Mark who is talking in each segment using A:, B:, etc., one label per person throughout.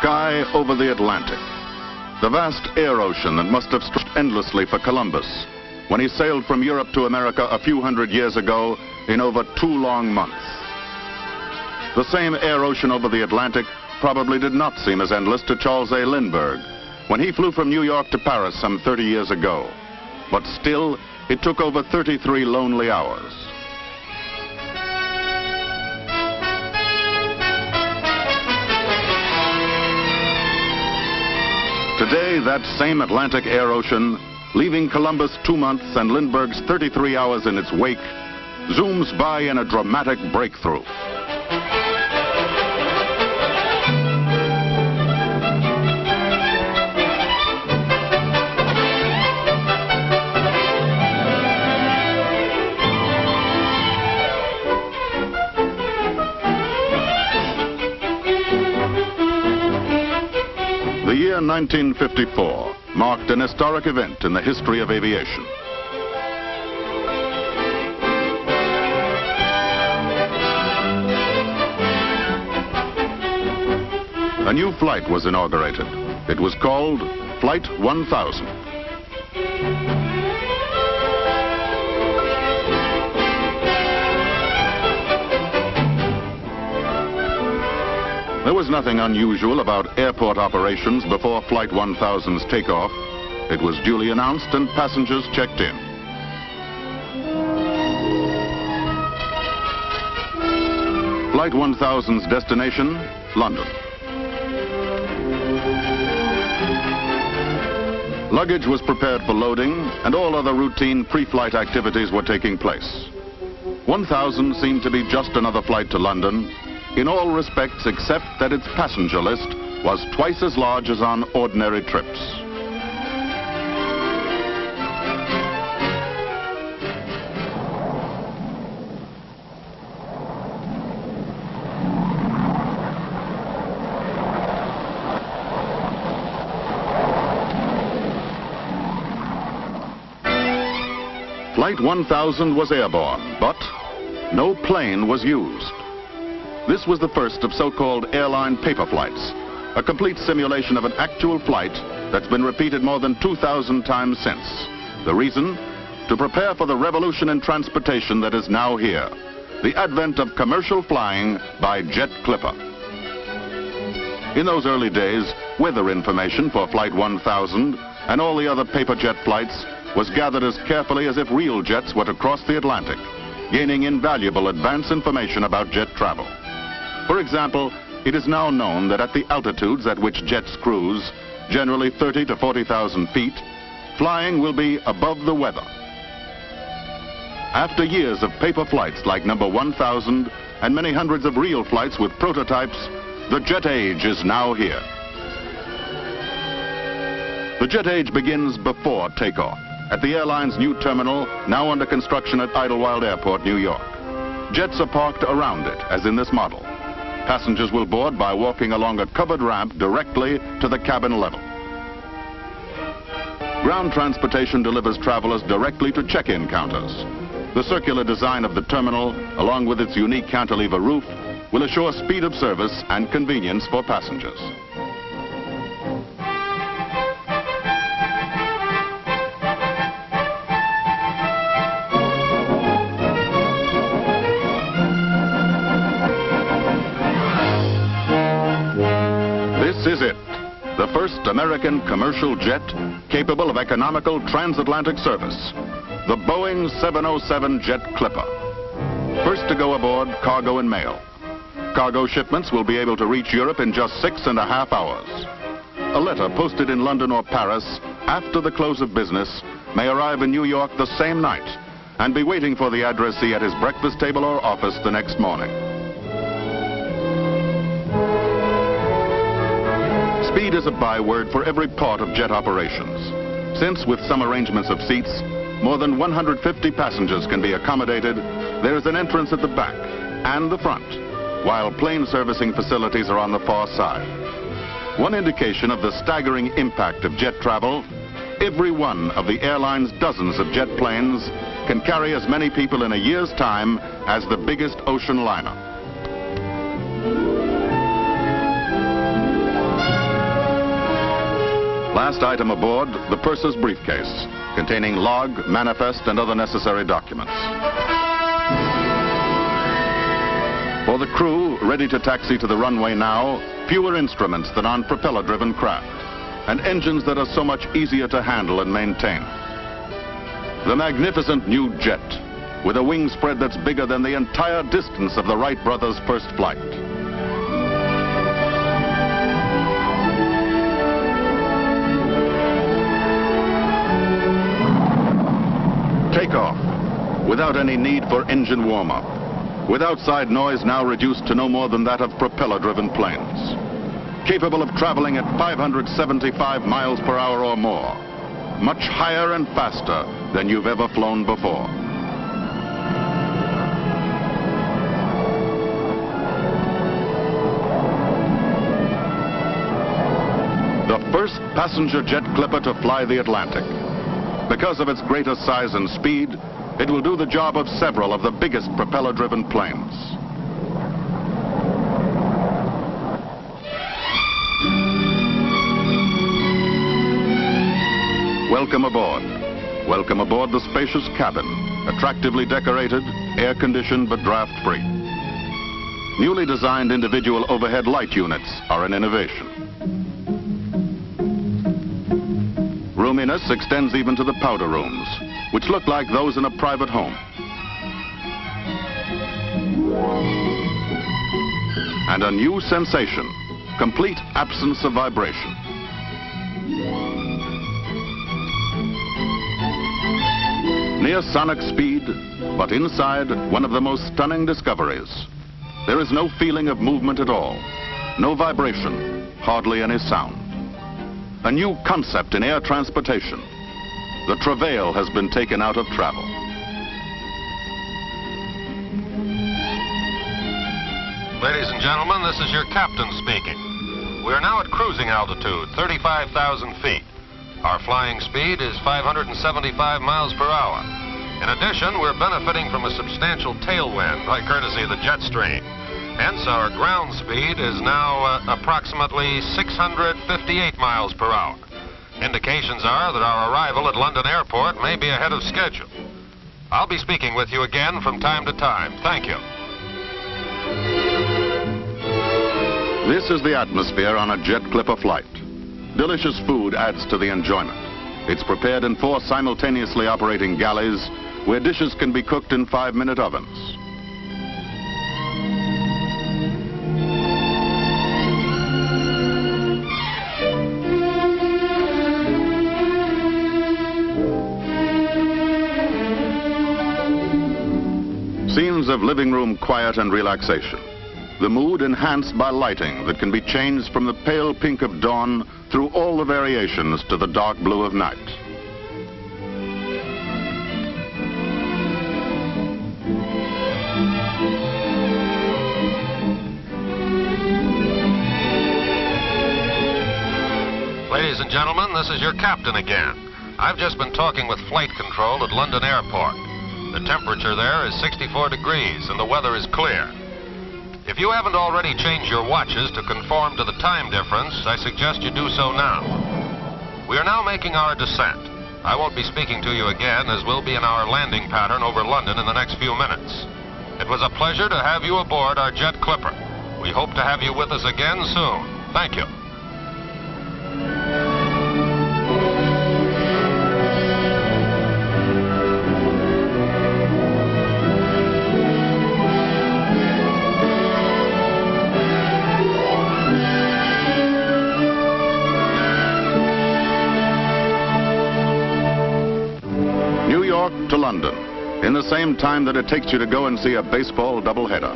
A: sky over the Atlantic. The vast air ocean that must have stretched endlessly for Columbus when he sailed from Europe to America a few hundred years ago in over 2 long months. The same air ocean over the Atlantic probably did not seem as endless to Charles A. Lindbergh when he flew from New York to Paris some 30 years ago. But still, it took over 33 lonely hours. Today, that same Atlantic air ocean, leaving Columbus 2 months and Lindbergh's 33 hours in its wake, zooms by in a dramatic breakthrough. The year 1954 marked an historic event in the history of aviation. A new flight was inaugurated. It was called Flight 1000. There was nothing unusual about airport operations before Flight 1000's takeoff. It was duly announced and passengers checked in. Flight 1000's destination, London. Luggage was prepared for loading, and all other routine pre-flight activities were taking place. 1000 seemed to be just another flight to London, in all respects except that its passenger list was twice as large as on ordinary trips. Flight 1000 was airborne, but no plane was used. This was the first of so-called airline paper flights, a complete simulation of an actual flight that's been repeated more than 2,000 times since. The reason? To prepare for the revolution in transportation that is now here, the advent of commercial flying by jet clipper. In those early days, weather information for Flight 1000 and all the other paper jet flights was gathered as carefully as if real jets were to cross the Atlantic, gaining invaluable advance information about jet travel. For example, it is now known that at the altitudes at which jets cruise, generally 30 to 40,000 feet, flying will be above the weather. After years of paper flights like number 1000 and many hundreds of real flights with prototypes, the jet age is now here. The jet age begins before takeoff at the airline's new terminal, now under construction at Idlewild Airport, New York. Jets are parked around it, as in this model. Passengers will board by walking along a covered ramp directly to the cabin level. Ground transportation delivers travelers directly to check-in counters. The circular design of the terminal, along with its unique cantilever roof, will assure speed of service and convenience for passengers. This is it, the first American commercial jet capable of economical transatlantic service, the Boeing 707 Jet Clipper. First to go aboard, cargo and mail. Cargo shipments will be able to reach Europe in just 6.5 hours. A letter posted in London or Paris after the close of business may arrive in New York the same night and be waiting for the addressee at his breakfast table or office the next morning. Speed is a byword for every part of jet operations, since with some arrangements of seats, more than 150 passengers can be accommodated. There is an entrance at the back and the front, while plane servicing facilities are on the far side. One indication of the staggering impact of jet travel, every one of the airline's dozens of jet planes can carry as many people in a year's time as the biggest ocean liner. last item aboard, the purser's briefcase, containing log, manifest, and other necessary documents. For the crew, ready to taxi to the runway now, fewer instruments than on propeller-driven craft, and engines that are so much easier to handle and maintain. The magnificent new jet, with a wing spread that's bigger than the entire distance of the Wright brothers' first flight. Takeoff, without any need for engine warm-up, with outside noise now reduced to no more than that of propeller-driven planes, capable of traveling at 575 miles per hour or more, much higher and faster than you've ever flown before. The first passenger jet clipper to fly the Atlantic. Because of its greater size and speed, it will do the job of several of the biggest propeller-driven planes. Welcome aboard. Welcome aboard the spacious cabin, attractively decorated, air-conditioned but draft-free. Newly designed individual overhead light units are an innovation. Roominess extends even to the powder rooms, which look like those in a private home. And a new sensation, complete absence of vibration. Near sonic speed, but inside, one of the most stunning discoveries. There is no feeling of movement at all, no vibration, hardly any sound. A new concept in air transportation. The travail has been taken out of travel.
B: Ladies and gentlemen, this is your captain speaking. We are now at cruising altitude, 35,000 feet. Our flying speed is 575 miles per hour. In addition, we're benefiting from a substantial tailwind by courtesy of the jet stream. Hence, our ground speed is now approximately 658 miles per hour. Indications are that our arrival at London Airport may be ahead of schedule. I'll be speaking with you again from time to time. Thank you.
A: This is the atmosphere on a jet clipper flight. Delicious food adds to the enjoyment. It's prepared in 4 simultaneously operating galleys where dishes can be cooked in 5-minute ovens. Scenes of living room quiet and relaxation. The mood enhanced by lighting that can be changed from the pale pink of dawn through all the variations to the dark blue of night.
B: Ladies and gentlemen, this is your captain again. I've just been talking with flight control at London Airport. The temperature there is 64 degrees and the weather is clear. If you haven't already changed your watches to conform to the time difference, I suggest you do so now. We are now making our descent. I won't be speaking to you again, as we'll be in our landing pattern over London in the next few minutes. It was a pleasure to have you aboard our jet clipper. We hope to have you with us again soon. Thank you.
A: To London, in the same time that it takes you to go and see a baseball doubleheader.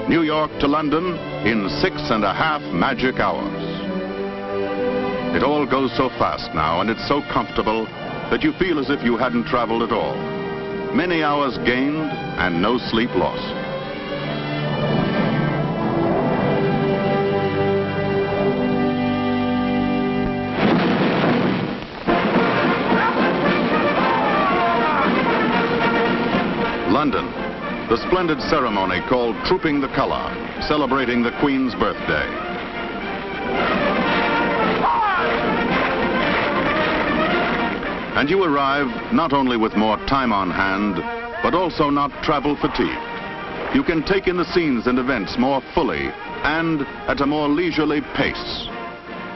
A: New York to London in 6.5 magic hours. It all goes so fast now, and it's so comfortable that you feel as if you hadn't traveled at all. Many hours gained and no sleep lost. London, the splendid ceremony called Trooping the Colour, celebrating the Queen's birthday. And you arrive not only with more time on hand, but also not travel fatigued. You can take in the scenes and events more fully and at a more leisurely pace.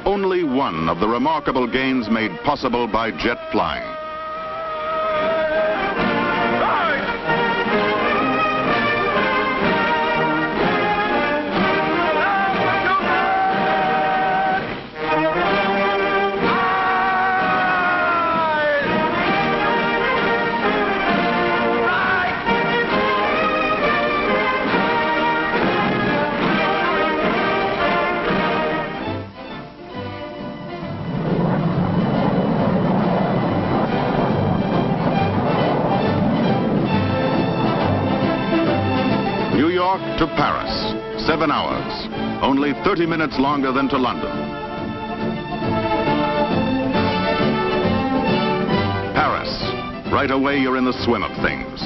A: Only one of the remarkable gains made possible by jet flying. New York to Paris, 7 hours, only 30 minutes longer than to London. Paris, right away you're in the swim of things,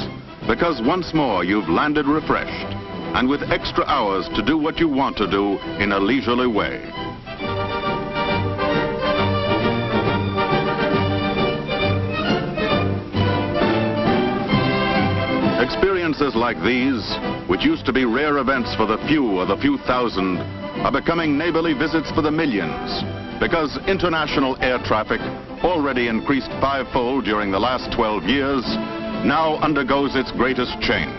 A: because once more you've landed refreshed and with extra hours to do what you want to do in a leisurely way. Experiences like these, which used to be rare events for the few or the few thousand, are becoming neighborly visits for the millions, because international air traffic, already increased fivefold during the last 12 years, now undergoes its greatest change.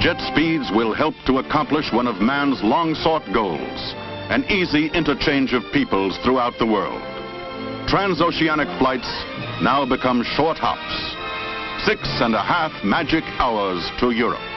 A: Jet speeds will help to accomplish one of man's long-sought goals, an easy interchange of peoples throughout the world. Transoceanic flights now become short hops, 6.5 magic hours to Europe.